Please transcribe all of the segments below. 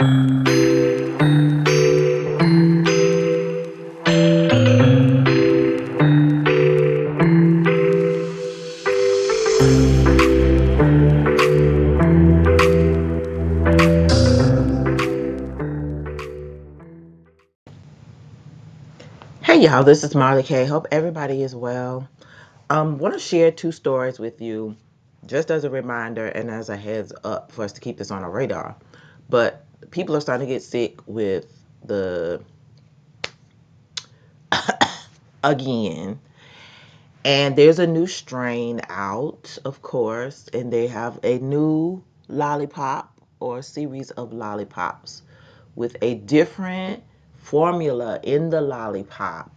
Hey y'all, this is Marley K. Hope everybody is well. Want to share two stories with you, just as a reminder and as a heads up for us to keep this on our radar. But people are starting to get sick with the again, and there's a new strain out, of course, and they have a new lollipop or series of lollipops with a different formula in the lollipop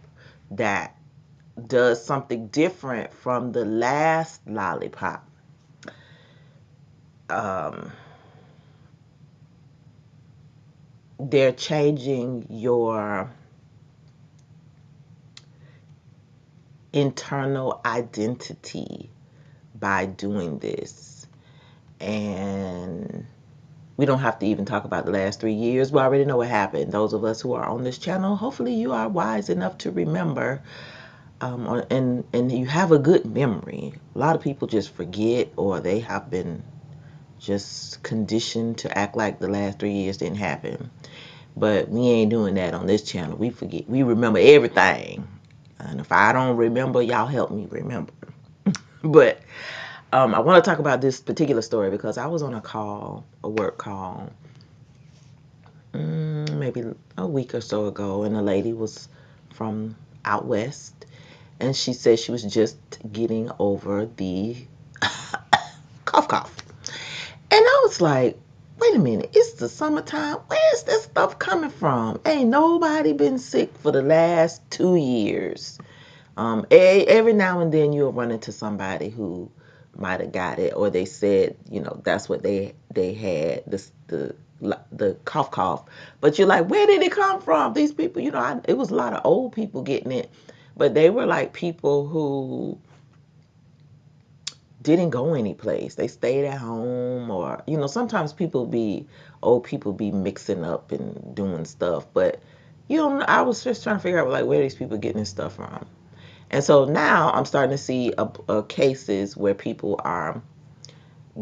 that does something different from the last lollipop. Um, they're changing your internal identity by doing this. And we don't have to even talk about the last 3 years. We already know what happened. Those of us who are on this channel, hopefully you are wise enough to remember, and you have a good memory. A lot of people just forget, or they have been just conditioned to act like the last 3 years didn't happen. But we ain't doing that on this channel. We forget. We remember everything. And if I don't remember, y'all help me remember. But I want to talk about this particular story because I was on a work call, maybe a week or so ago, and a lady was from out west, and she said she was just getting over the cough. And I was like, wait a minute, it's the summertime. Where's this stuff coming from? Ain't nobody been sick for the last 2 years. Every now and then you'll run into somebody who might have got it, or they said, that's what they had, the cough. But you're like, where did it come from? These people, it was a lot of old people getting it, but they were like people who didn't go anyplace. They stayed at home, or sometimes old people be mixing up and doing stuff. But I was just trying to figure out like where these people getting this stuff from. And so now I'm starting to see cases where people are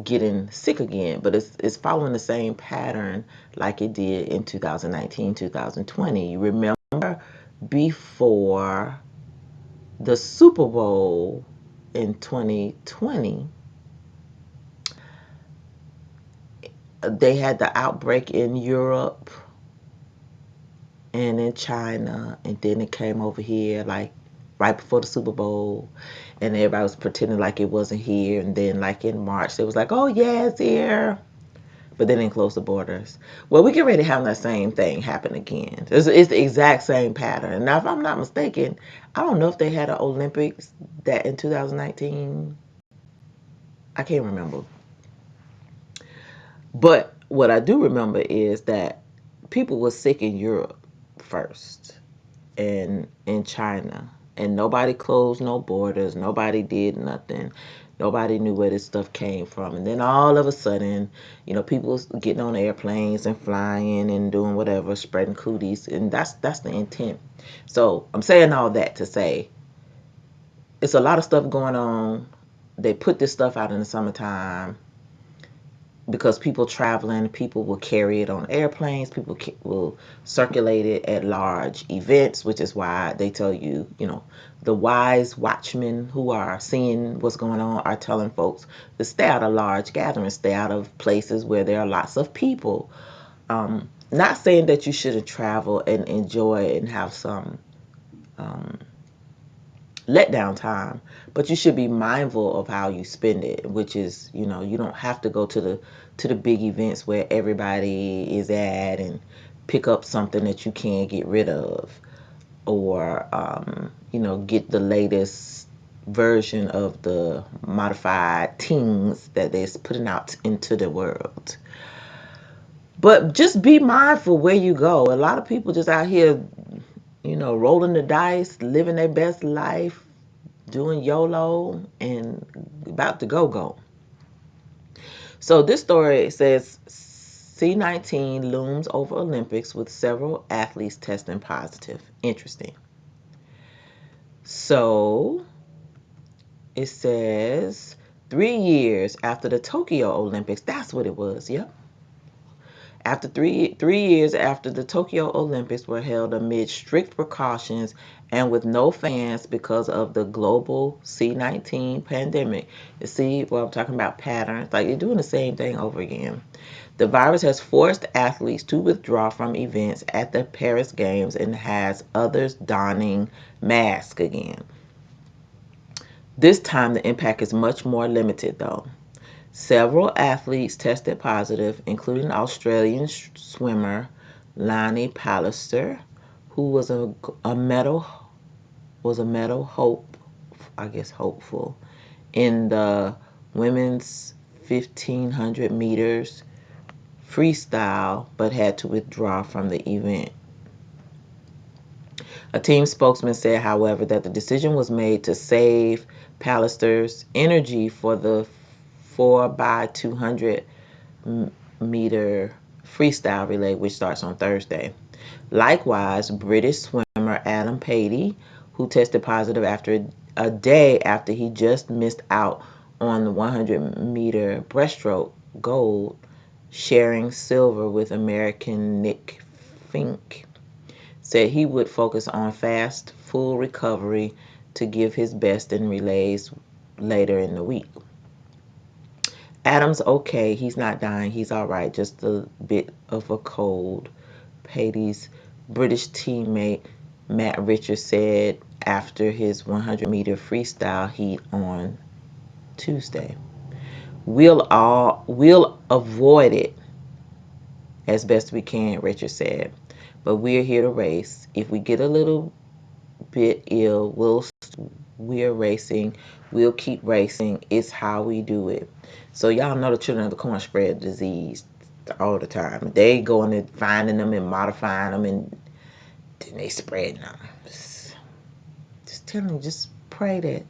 getting sick again, but it's following the same pattern like it did in 2019, 2020. You remember before the Super Bowl in 2020, they had the outbreak in Europe and in China, and then it came over here like right before the Super Bowl, and everybody was pretending like it wasn't here. And then like in March, they was like, "Oh yeah, it's here," but they didn't close the borders. Well, we get ready to have that same thing happen again. It's the exact same pattern. And now, if I'm not mistaken, I don't know if they had an Olympics that in 2019. I can't remember. But what I do remember is that people were sick in Europe first and in China. And nobody closed no borders. Nobody did nothing. Nobody knew where this stuff came from. And then all of a sudden, people was getting on airplanes and flying and doing whatever, spreading cooties. And that's the intent. So I'm saying all that to say it's a lot of stuff going on. They put this stuff out in the summertime because people traveling, people will carry it on airplanes, people will circulate it at large events, which is why they tell you, the wise watchmen who are seeing what's going on are telling folks to stay out of large gatherings, stay out of places where there are lots of people. Not saying that you shouldn't travel and enjoy and have some letdown time, but you should be mindful of how you spend it, which is, you don't have to go to the big events where everybody is at and pick up something that you can't get rid of, or get the latest version of the modified things that they're putting out into the world. But just be mindful where you go. A lot of people just out here, rolling the dice, living their best life, doing YOLO, and about to go. So this story says C-19 looms over Olympics with several athletes testing positive. Interesting. So it says 3 years after the Tokyo Olympics. That's what it was. Yep. After three years after the Tokyo Olympics were held amid strict precautions and with no fans because of the global C-19 pandemic. You see what I'm talking about, patterns? Like, you're doing the same thing over again. The virus has forced athletes to withdraw from events at the Paris Games and has others donning masks again. This time, the impact is much more limited, though. Several athletes tested positive, including Australian swimmer Lani Pallister, who was a medal hope, I guess hopeful, in the women's 1500 meters freestyle, but had to withdraw from the event. A team spokesman said, however, that the decision was made to save Pallister's energy for the 4x200 meter freestyle relay, which starts on Thursday. Likewise, British swimmer Adam Patey, who tested positive after a day after he just missed out on the 100-meter breaststroke gold, sharing silver with American Nick Fink, said he would focus on fast, full recovery to give his best in relays later in the week. Adam's okay. He's not dying. He's all right. Just a bit of a cold. Patey's British teammate Matt Richards said after his 100-meter freestyle heat on Tuesday. We'll avoid it as best we can, Richards said. But we're here to race. If we get a little bit ill, we're racing. We'll keep racing. It's how we do it. So y'all know the children of the corn spread disease all the time. They going and finding them and modifying them, and then they spreading them. Just tell them, just pray that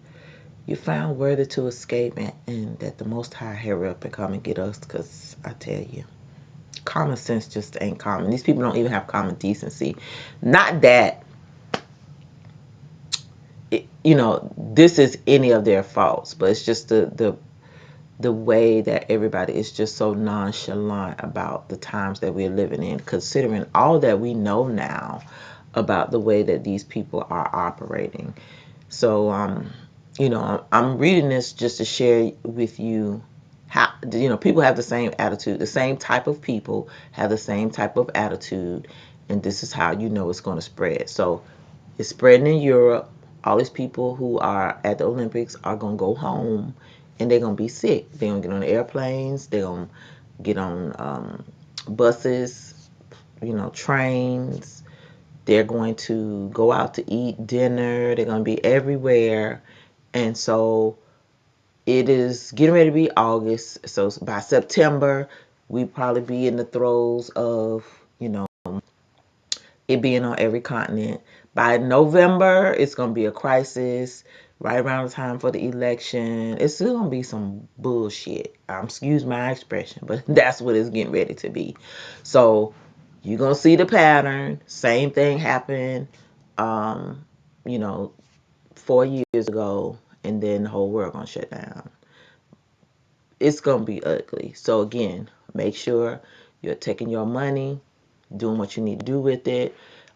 you found worthy to escape, and that the Most High hurry up and come and get us, because I tell you, common sense just ain't common. These people don't even have common decency. Not that this is any of their faults, but it's just the way that everybody is just so nonchalant about the times that we're living in, considering all that we know now about the way that these people are operating. So I'm reading this just to share with you how people have the same attitude. The same type of people have the same type of attitude, and this is how it's going to spread. So it's spreading in Europe. All these people who are at the Olympics are going to go home, and they're going to be sick. They're going to get on airplanes. They're going to get on buses, trains. They're going to go out to eat dinner. They're going to be everywhere. And so it is getting ready to be August. So by September, we probably be in the throes of, it being on every continent. By November, it's going to be a crisis. Right around the time for the election, it's still going to be some bullshit. Excuse my expression, but that's what it's getting ready to be. So you're going to see the pattern. Same thing happened, you know, 4 years ago, and then the whole world going to shut down. It's going to be ugly. So again, make sure you're taking your money, doing what you need to do with it.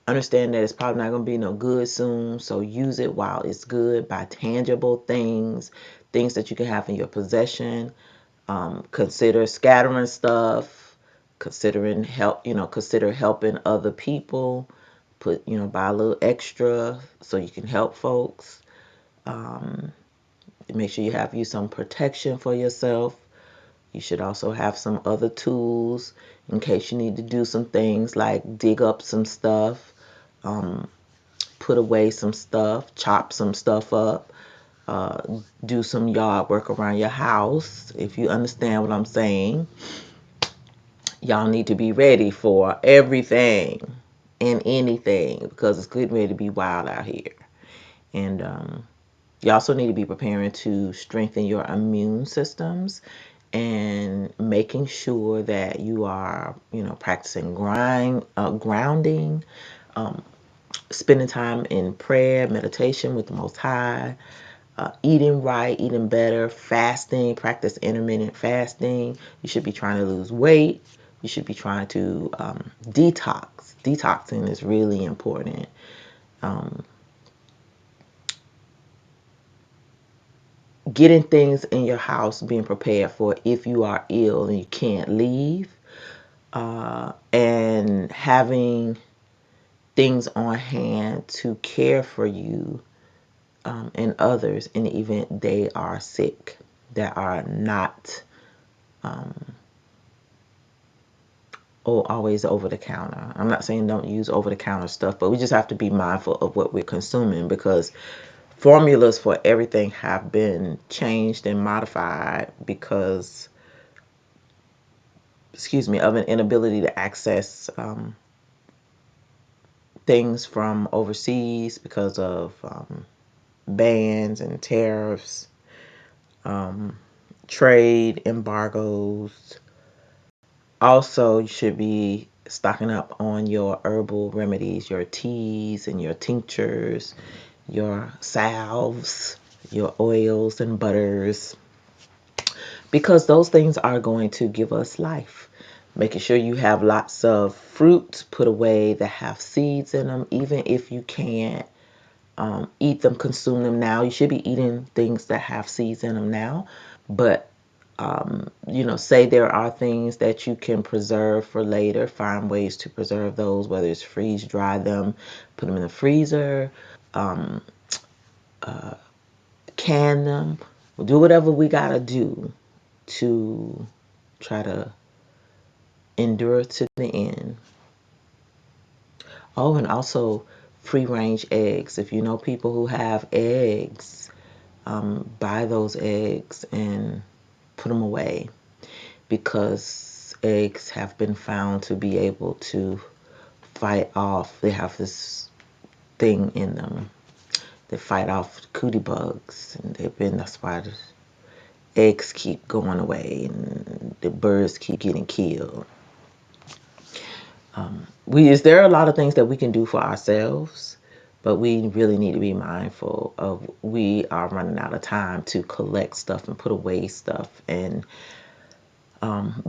Understand that it's probably not going to be no good soon, so use it while it's good. Buy tangible things that you can have in your possession. Consider scattering stuff, consider helping other people. Buy a little extra so you can help folks. Make sure you have some protection for yourself. You should also have some other tools in case you need to do some things like dig up some stuff, put away some stuff, chop some stuff up, do some yard work around your house. If you understand what I'm saying, y'all need to be ready for everything and anything, because it's getting ready to be wild out here. And you also need to be preparing to strengthen your immune systems and making sure that you are, practicing grounding, spending time in prayer, meditation with the Most High, eating right, eating better, fasting, practice intermittent fasting. You should be trying to lose weight. You should be trying to detox. Detoxing is really important. Getting things in your house, being prepared for if you are ill and you can't leave, and having things on hand to care for you and others in the event they are sick, that are not always over the counter. I'm not saying don't use over the counter stuff, but we just have to be mindful of what we're consuming, because formulas for everything have been changed and modified because, of an inability to access things from overseas because of bans and tariffs, trade embargoes. Also, you should be stocking up on your herbal remedies, your teas and your tinctures, your salves, your oils and butters, because those things are going to give us life. Making sure you have lots of fruits put away that have seeds in them, even if you can't eat them, consume them now. You should be eating things that have seeds in them now. But, say there are things that you can preserve for later. Find ways to preserve those, whether it's freeze dry them, put them in the freezer, can them. We'll do whatever we got to do to try to endure to the end. Oh, and also free range eggs. If you know people who have eggs, buy those eggs and put them away, because eggs have been found to be able to fight off, they have this thing in them that fight off cootie bugs, and that's why the eggs keep going away and the birds keep getting killed. There are a lot of things that we can do for ourselves, but we really need to be mindful of, we are running out of time to collect stuff and put away stuff and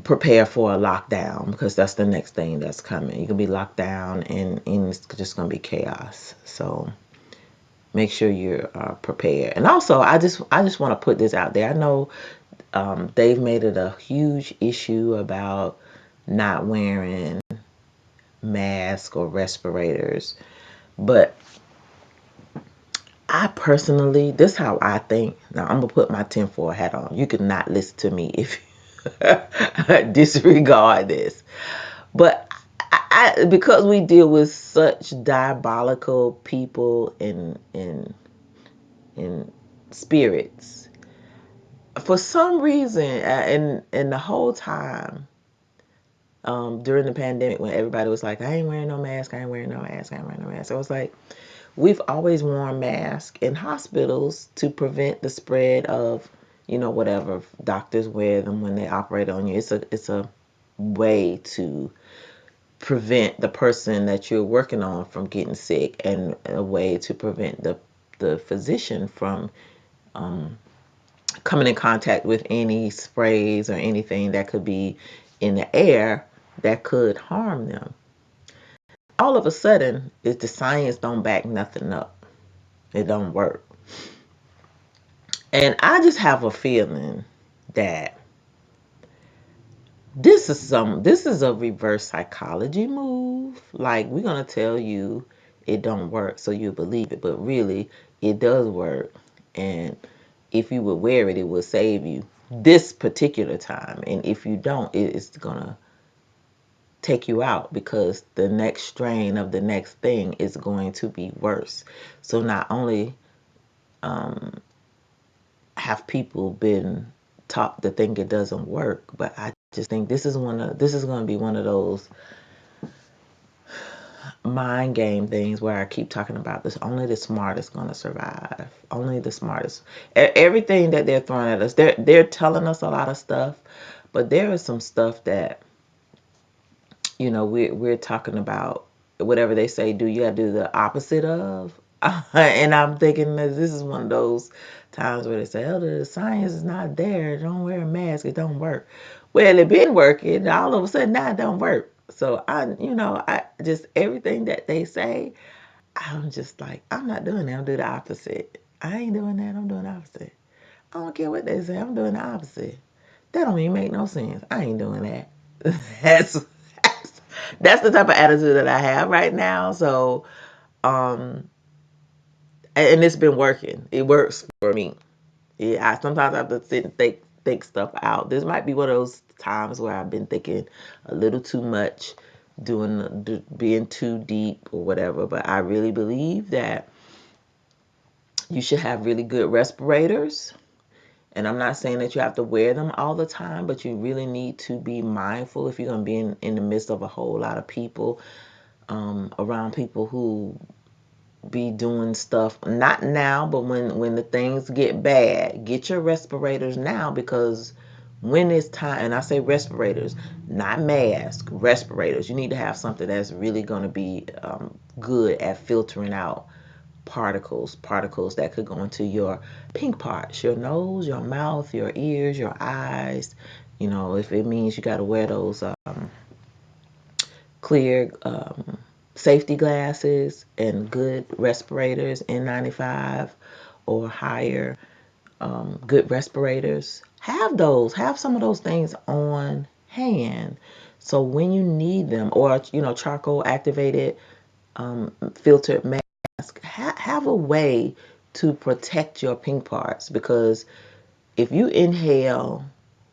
prepare for a lockdown, because that's the next thing that's coming. You can be locked down and it's just going to be chaos. So make sure you're prepared. And also, I just want to put this out there. I know they've made it a huge issue about not wearing masks or respirators, but I personally, this is how I think. Now I'm gonna put my tinfoil hat on. You could not listen to me if you disregard this, but because we deal with such diabolical people in spirits, for some reason, and the whole time during the pandemic, when everybody was like, I ain't wearing no mask, I ain't wearing no mask, I ain't wearing no mask, I was like, we've always worn masks in hospitals to prevent the spread of, whatever. Doctors wear them when they operate on you. It's a way to prevent the person that you're working on from getting sick, and a way to prevent the physician from coming in contact with any sprays or anything that could be in the air that could harm them. All of a sudden, if the science don't back nothing up, it don't work. And I just have a feeling that this is a reverse psychology move. Like, we're gonna tell you it don't work so you believe it, but really it does work. And if you would wear it, it will save you this particular time. And if you don't, it's gonna take you out, because the next strain of the next thing is going to be worse. So not only have people been taught to think it doesn't work, but I just think this is going to be one of those mind game things where I keep talking about this. Only the smart is going to survive. Only the smartest. Everything that they're throwing at us, they're telling us a lot of stuff, but there is some stuff that, we're talking about. Whatever they say, you got to do the opposite of. And I'm thinking that this is one of those times where they say, "Oh, the science is not there. Don't wear a mask. It don't work." Well, it been working. All of a sudden, now it don't work. So I just everything that they say, I'm just like, I'm not doing that. I'm doing the opposite. I ain't doing that. I'm doing the opposite. I don't care what they say. I'm doing the opposite. That don't even make no sense. I ain't doing that. that's that's the type of attitude that I have right now. So, and it's been working. It works for me. Yeah, sometimes I have to sit and think stuff out. This might be one of those times where I've been thinking a little too much, being too deep or whatever. But I really believe that you should have really good respirators. And I'm not saying that you have to wear them all the time, but you really need to be mindful if you're going to be in the midst of a whole lot of people, around people who be doing stuff. Not now, but when the things get bad, get your respirators now, because when it's time, and I say respirators, not mask, respirators. You need to have something that's really going to be good at filtering out particles that could go into your pink parts, your nose, your mouth, your ears, your eyes. If it means you got to wear those clear safety glasses and good respirators, N95 or higher, good respirators. Have some of those things on hand. So when you need them, or charcoal activated filtered mask, have a way to protect your pink parts, because if you inhale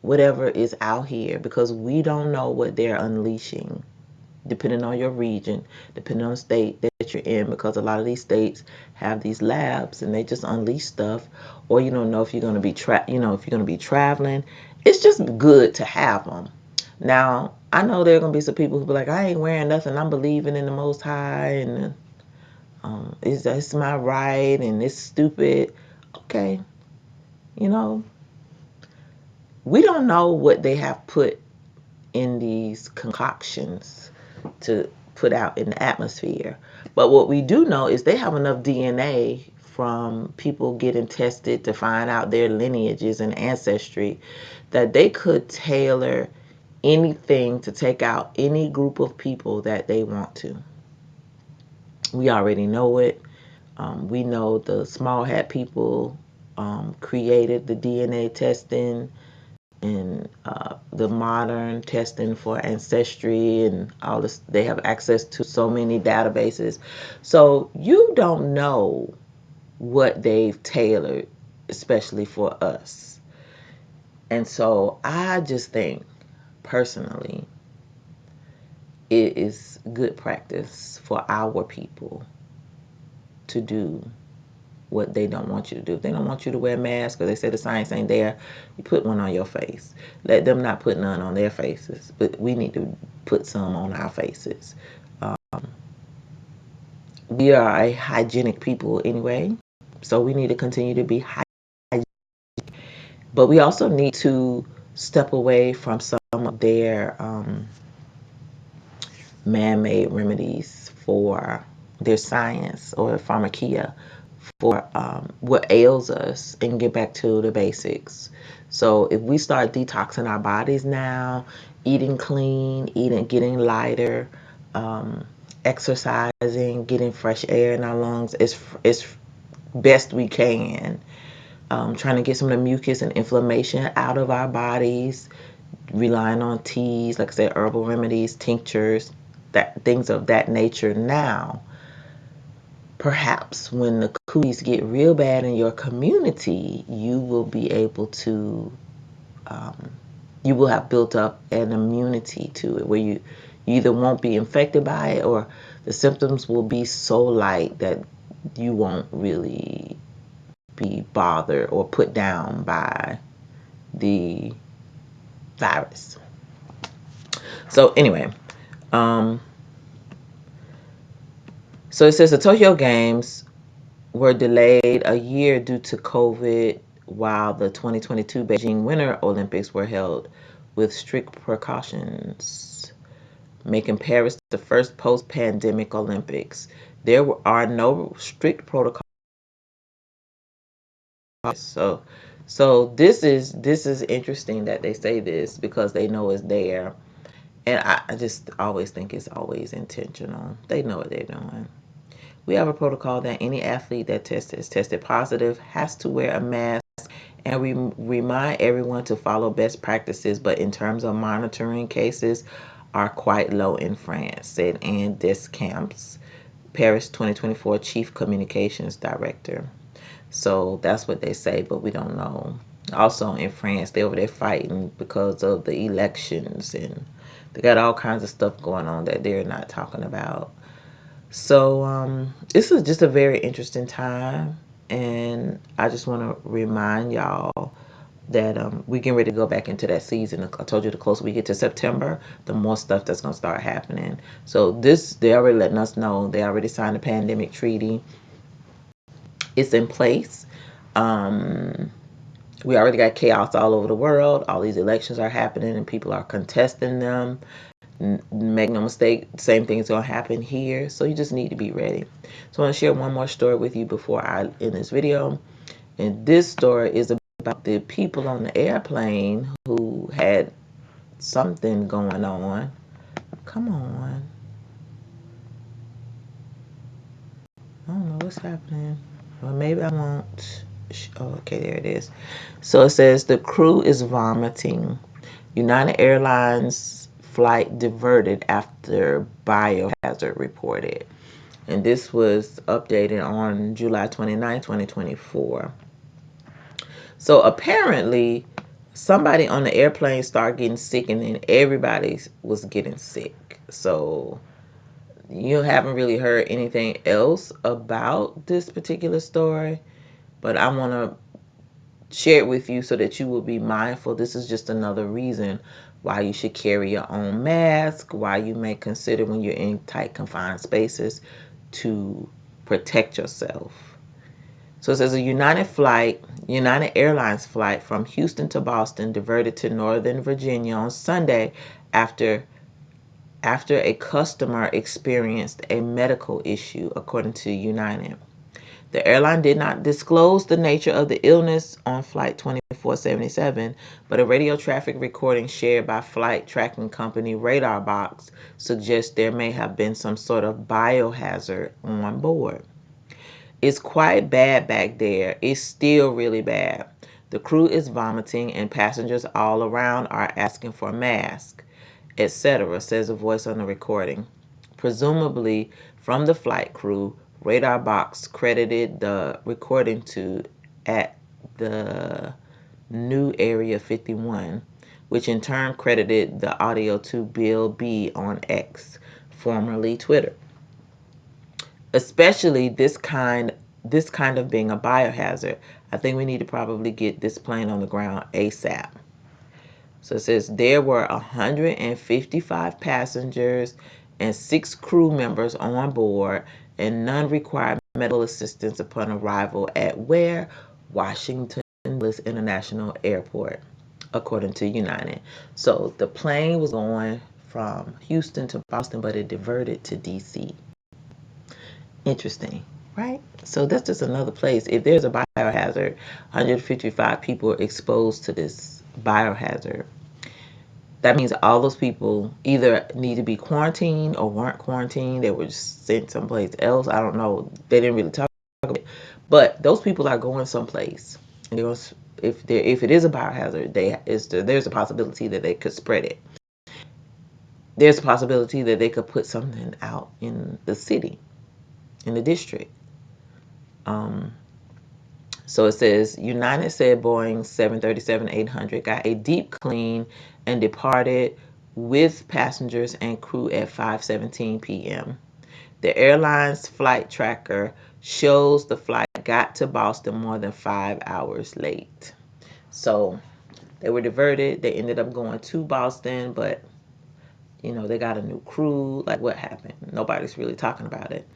whatever is out here, because we don't know what they're unleashing, depending on your region, depending on the state that you're in, because a lot of these states have these labs and they just unleash stuff, or you don't know if you're going to be traveling. It's just good to have them. Now, I know there are going to be some people who be like, I ain't wearing nothing. I'm believing in the Most High, and it's my right, and it's stupid. Okay, you know, we don't know what they have put in these concoctions to put out in the atmosphere. But what we do know is they have enough DNA from people getting tested to find out their lineages and ancestry that they could tailor anything to take out any group of people that they want to. We already know it. We know the small hat people created the DNA testing and the modern testing for ancestry and all this. They have access to so many databases. So you don't know what they've tailored, especially for us. And so I just think, personally, it is good practice for our people to do what they don't want you to do. If they don't want you to wear a mask, or they say the science ain't there, you put one on your face. Let them not put none on their faces, but we need to put some on our faces. We are a hygienic people anyway, so we need to continue to be hygienic. But we also need to step away from some of their man-made remedies for their science or pharmakia for what ails us, and get back to the basics. So if we start detoxing our bodies now, eating clean, getting lighter, exercising, getting fresh air in our lungs, it's best we can. Trying to get some of the mucus and inflammation out of our bodies, relying on teas, like I said, herbal remedies, tinctures, things of that nature now. Perhaps when the cooties get real bad in your community, you will be able to, you will have built up an immunity to it, where you either won't be infected by it, or the symptoms will be so light that you won't really be bothered or put down by the virus. So anyway, um, So it says the Tokyo Games were delayed a year due to COVID, while the 2022 Beijing Winter Olympics were held with strict precautions, making Paris the first post-pandemic Olympics. There are no strict protocols. So, this is interesting that they say this because they know it's there, and I just always think it's always intentional. They know what they're doing. We have a protocol that any athlete that is tested positive has to wear a mask, and we remind everyone to follow best practices. But in terms of monitoring, cases are quite low in France, said Anne Descamps, Paris 2024 Chief Communications Director. So that's what they say, but we don't know. Also in France, they over there fighting because of the elections, and they got all kinds of stuff going on that they're not talking about. So this is just a very interesting time, and I just want to remind y'all that we getting ready to go back into that season. I told you the closer we get to September, the more stuff that's going to start happening. So they already letting us know. They already signed the pandemic treaty. It's in place. Um, we already got chaos all over the world. All these elections are happening and people are contesting them. Make no mistake, the same thing's going to happen here. So you just need to be ready. So I want to share one more story with you before I end this video. And this story is about the people on the airplane who had something going on. Come on. I don't know what's happening. Well, maybe I won't. Oh, okay, there it is. So it says the crew is vomiting. United Airlines flight diverted after biohazard reported. And this was updated on July 29, 2024. So apparently, somebody on the airplane started getting sick, and then everybody was getting sick. So you haven't really heard anything else about this particular story, but I want to share it with you so that you will be mindful. This is just another reason why you should carry your own mask, why you may consider when you're in tight confined spaces to protect yourself. So it says a United Airlines flight from Houston to Boston diverted to Northern Virginia on Sunday after a customer experienced a medical issue, according to United. The airline did not disclose the nature of the illness on Flight 2477, but a radio traffic recording shared by flight tracking company Radarbox suggests there may have been some sort of biohazard on board. It's quite bad back there. It's still really bad. The crew is vomiting and passengers all around are asking for masks, etc., says a voice on the recording. Presumably from the flight crew, Radarbox credited the recording to at the New Area 51, which in turn credited the audio to Bill B on X, formerly Twitter. Especially this kind of being a biohazard, I think we need to probably get this plane on the ground ASAP. So it says there were 155 passengers and 6 crew members on board, and none required medical assistance upon arrival at where Washington International Airport, according to United. So the plane was going from Houston to Boston, but it diverted to DC. Interesting, right? So that's just another place. If there's a biohazard, 155 people are exposed to this biohazard. That means all those people either need to be quarantined or weren't quarantined. They were just sent someplace else. I don't know. They didn't really talk about it. But those people are going someplace. And if it is a biohazard, there's a possibility that they could spread it. There's a possibility that they could put something out in the city, in the district. So it says United said Boeing 737-800 got a deep clean and departed with passengers and crew at 5:17 p.m. The airline's flight tracker shows the flight got to Boston more than 5 hours late. So they were diverted. They ended up going to Boston, but They got a new crew. Like, what happened? Nobody's really talking about it.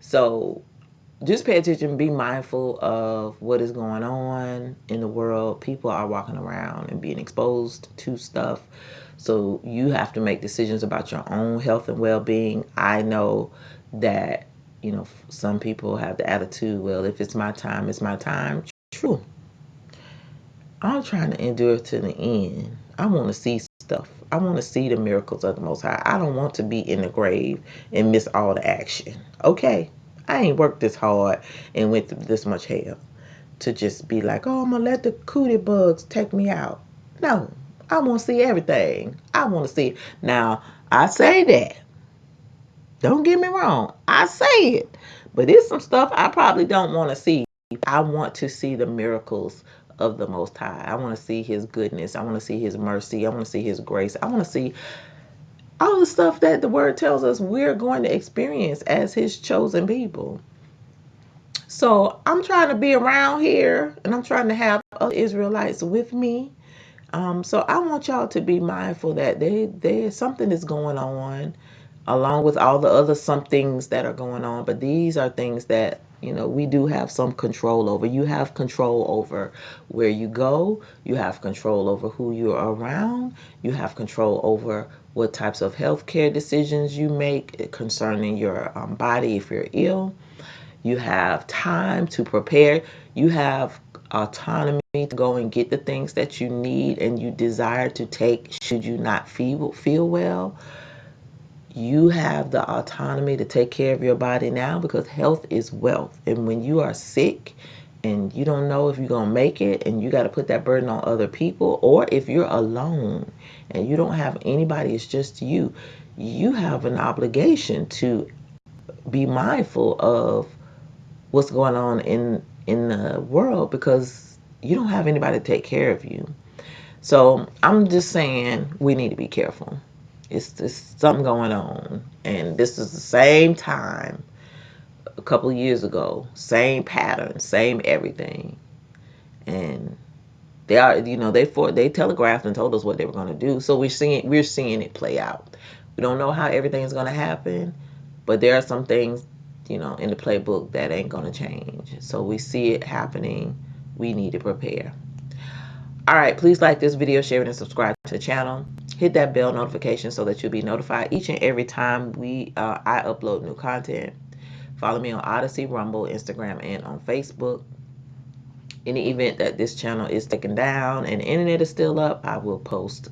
So just pay attention, be mindful of what is going on in the world. People are walking around and being exposed to stuff. So you have to make decisions about your own health and well-being. I know that, some people have the attitude, well, if it's my time, it's my time. True. I'm trying to endure to the end. I want to see stuff. I want to see the miracles of the Most High. I don't want to be in the grave and miss all the action. Okay? I ain't worked this hard and went through this much hell to just be like, oh, I'm going to let the cootie bugs take me out. No. I want to see everything. I want to see. Now, I say that. Don't get me wrong. I say it. But there's some stuff I probably don't want to see. I want to see the miracles of the Most High. I want to see His goodness. I want to see His mercy. I want to see His grace. I want to see all the stuff that the Word tells us we're going to experience as His chosen people. So I'm trying to be around here, and I'm trying to have other Israelites with me. So I want y'all to be mindful that there's something that's going on, along with all the other some things that are going on. But these are things that we do have some control over. You have control over where you go. You have control over who you're around. You have control over what types of healthcare decisions you make concerning your body if you're ill. You have time to prepare. You have autonomy to go and get the things that you need and you desire to take should you not feel well. You have the autonomy to take care of your body now, because health is wealth. And when you are sick and you don't know if you're going to make it, and you got to put that burden on other people, or if you're alone and you don't have anybody, it's just you have an obligation to be mindful of what's going on in the world, because you don't have anybody to take care of you. So I'm just saying we need to be careful. It's something going on, and this is the same time a couple of years ago, same pattern, same everything, and they telegraphed and told us what they were going to do. So we're seeing it play out. We don't know how everything's going to happen, but there are some things in the playbook that ain't going to change. So we see it happening. We need to prepare. All right, please like this video, share it, and subscribe to the channel. Hit that bell notification so that you'll be notified each and every time I upload new content. Follow me on Odyssey, Rumble, Instagram, and on Facebook. In the event that this channel is taken down and the internet is still up, I will post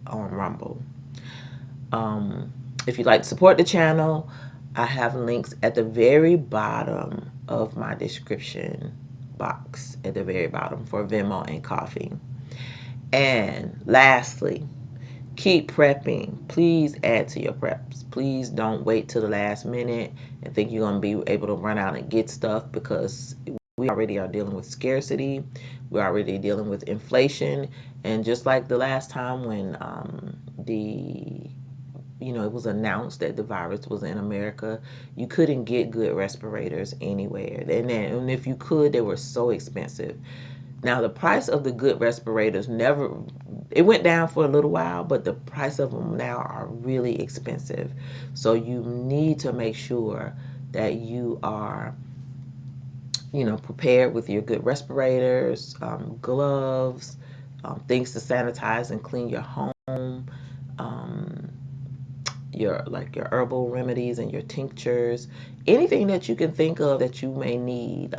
on Rumble. If you'd like to support the channel, I have links at the very bottom of my description box, at the very bottom, for Venmo and Coffee. And lastly, keep prepping. Please add to your preps. Please don't wait till the last minute and think you're going to be able to run out and get stuff, because we already are dealing with scarcity. We're already dealing with inflation. And just like the last time when it was announced that the virus was in America, you couldn't get good respirators anywhere. And if you could, they were so expensive. Now, the price of the good respirators it went down for a little while, but the price of them now are really expensive. So you need to make sure that you are, prepared with your good respirators, gloves, things to sanitize and clean your home, your herbal remedies and your tinctures, anything that you can think of that you may need,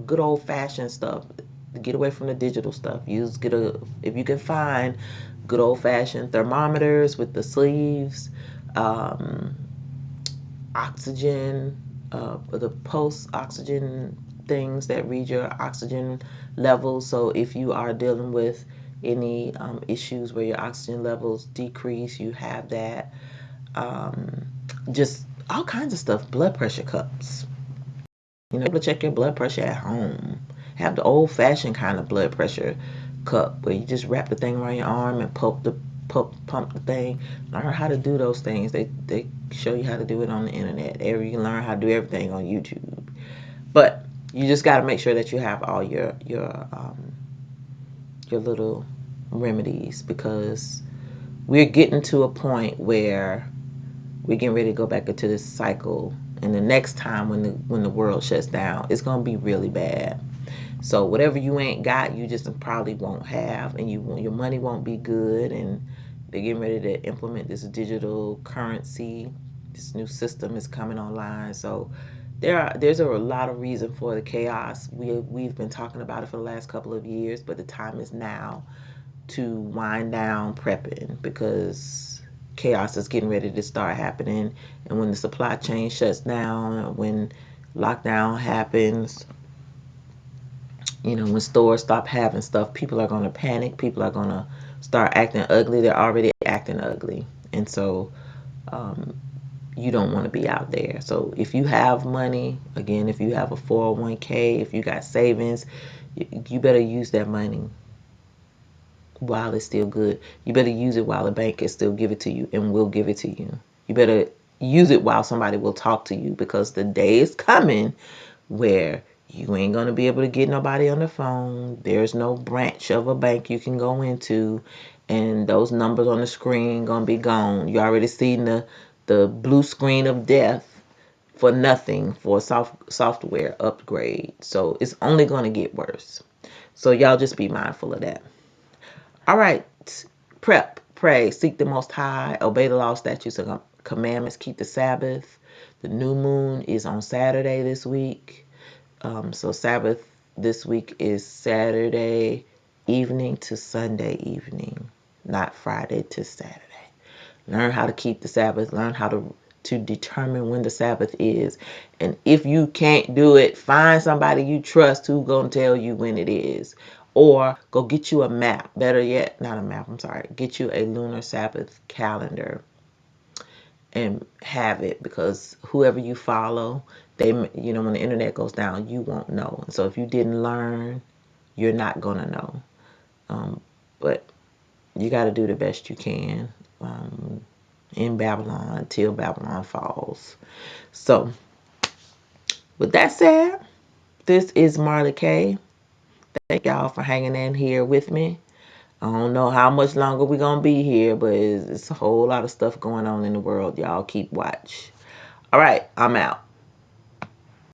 good old fashioned stuff. Get away from the digital stuff. If you can find good old fashioned thermometers with the sleeves, oxygen, the pulse oxygen things that read your oxygen levels. So if you are dealing with any issues where your oxygen levels decrease, you have that. Just all kinds of stuff. Blood pressure cups. Able to check your blood pressure at home. Have the old-fashioned kind of blood pressure cup where you just wrap the thing around your arm and pump the thing. Learn how to do those things. They show you how to do it on the internet. You can learn how to do everything on YouTube. But you just got to make sure that you have all your little remedies, because we're getting to a point where we're getting ready to go back into this cycle. And the next time when the world shuts down, it's gonna be really bad. So whatever you ain't got, you just probably won't have, and your money won't be good. And they're getting ready to implement this digital currency. This new system is coming online. So there's a lot of reason for the chaos. We've been talking about it for the last couple of years, but the time is now to wind down prepping, because chaos is getting ready to start happening. And when the supply chain shuts down, when lockdown happens, when stores stop having stuff, people are going to panic. People are going to start acting ugly. They're already acting ugly. And so um, you don't want to be out there. So if you have money, again, if you have a 401k, if you got savings, you better use that money while it's still good. You better use it while the bank can still give it to you and will give it to you. You better use it while somebody will talk to you, because the day is coming where you ain't going to be able to get nobody on the phone. There's no branch of a bank you can go into, and those numbers on the screen going to be gone. You already seen the blue screen of death for nothing for a software upgrade. So it's only going to get worse. So y'all just be mindful of that. All right. Prep, pray, seek the Most High, obey the law, statutes, and commandments, keep the Sabbath. The new moon is on Saturday this week. So Sabbath this week is Saturday evening to Sunday evening, not Friday to Saturday. Learn how to keep the Sabbath. Learn how to determine when the Sabbath is. And if you can't do it, find somebody you trust who's going to tell you when it is. Or go get you a map. Better yet, not a map, I'm sorry. Get you a lunar Sabbath calendar and have it, because whoever you follow, they, when the internet goes down, you won't know. So if you didn't learn, you're not going to know. But you got to do the best you can in Babylon until Babylon falls. So with that said, this is Marley K. Thank y'all for hanging in here with me. I don't know how much longer we're going to be here, but it's a whole lot of stuff going on in the world. Y'all keep watch. All right, I'm out.